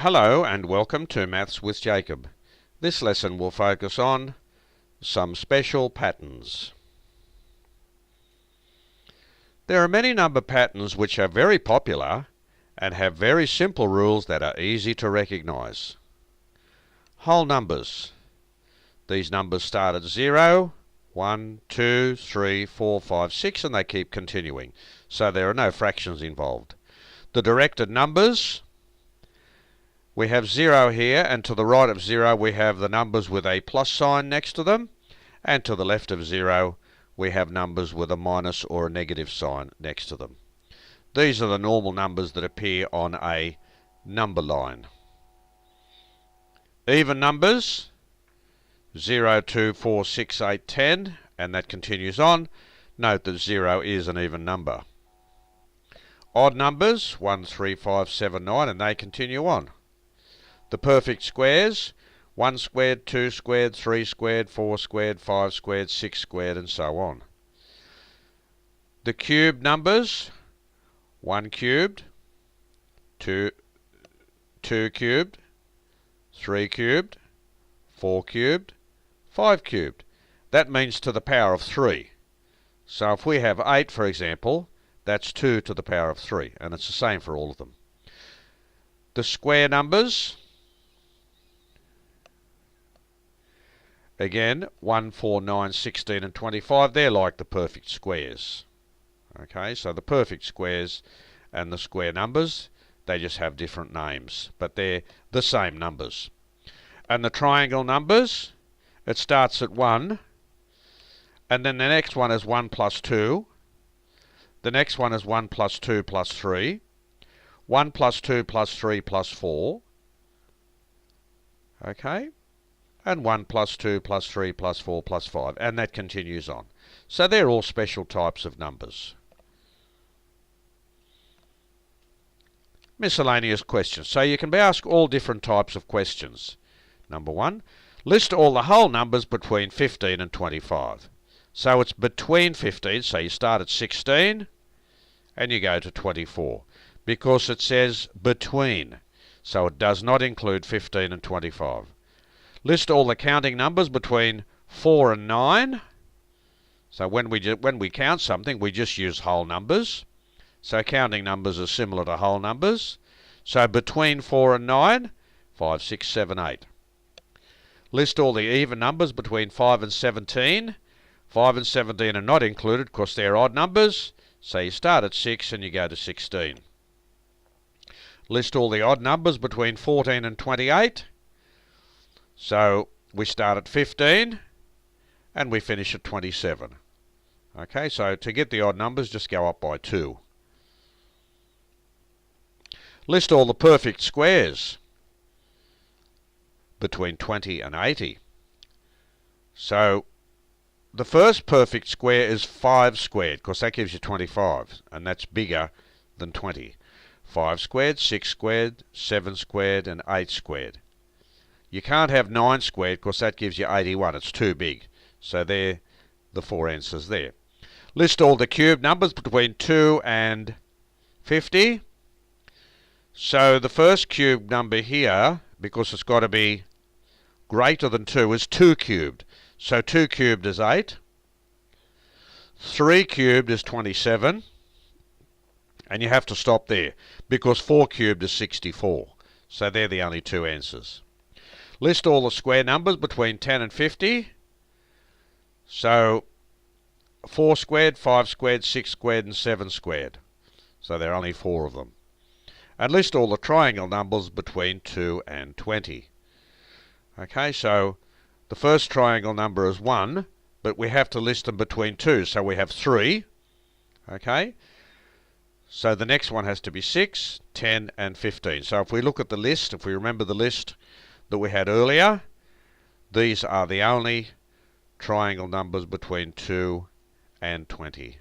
Hello and welcome to Maths with Jacob. This lesson will focus on some special patterns. There are many number patterns which are very popular and have very simple rules that are easy to recognize. Whole numbers. These numbers start at 0, 1, 2, 3, 4, 5, 6 and they keep continuing. So there are no fractions involved. The directed numbers. We have 0 here, and to the right of 0 we have the numbers with a plus sign next to them, and to the left of 0 we have numbers with a minus or a negative sign next to them. These are the normal numbers that appear on a number line. Even numbers, 0, 2, 4, 6, 8, 10, and that continues on. Note that 0 is an even number. Odd numbers, 1, 3, 5, 7, 9, and they continue on. The perfect squares, 1 squared, 2 squared, 3 squared, 4 squared, 5 squared, 6 squared, and so on. The cubed numbers, 1 cubed, 2 cubed, 3 cubed, 4 cubed, 5 cubed. That means to the power of 3. So if we have 8, for example, that's 2 to the power of 3, and it's the same for all of them. The square numbers, again, 1, 4, 9, 16 and 25, they're like the perfect squares. Okay, so the perfect squares and the square numbers, they just have different names, but they're the same numbers. And the triangle numbers, it starts at 1, and then the next one is 1 plus 2, the next one is 1 plus 2 plus 3, 1 plus 2 plus 3 plus 4, okay, and 1 plus 2 plus 3 plus 4 plus 5, and that continues on. So they're all special types of numbers. Miscellaneous questions. So you can be asked all different types of questions. Number 1, list all the whole numbers between 15 and 25. So it's between 15, so you start at 16 and you go to 24, because it says between, so it does not include 15 and 25. List all the counting numbers between 4 and 9. So when we count something, we just use whole numbers. So counting numbers are similar to whole numbers. So between 4 and 9, 5, 6, 7, 8. List all the even numbers between 5 and 17. 5 and 17 are not included because they're odd numbers. So you start at 6 and you go to 16. List all the odd numbers between 14 and 28. So we start at 15 and we finish at 27. Okay, so to get the odd numbers, just go up by 2. List all the perfect squares between 20 and 80. So the first perfect square is 5 squared, because that gives you 25, and that's bigger than 20. 5 squared, 6 squared, 7 squared, and 8 squared. You can't have 9 squared because that gives you 81. It's too big. So they're the 4 answers there. List all the cube numbers between 2 and 50. So the first cube number here, because it's got to be greater than 2, is 2 cubed. So 2 cubed is 8. 3 cubed is 27. And you have to stop there, because 4 cubed is 64. So they're the only 2 answers. List all the square numbers between 10 and 50. So 4 squared, 5 squared, 6 squared, and 7 squared. So there are only 4 of them. And list all the triangle numbers between 2 and 20. Okay, so the first triangle number is 1, but we have to list them between 2, so we have 3. Okay, so the next one has to be 6, 10, and 15. So if we look at the list, if we remember the list that we had earlier, these are the only triangle numbers between 2 and 20.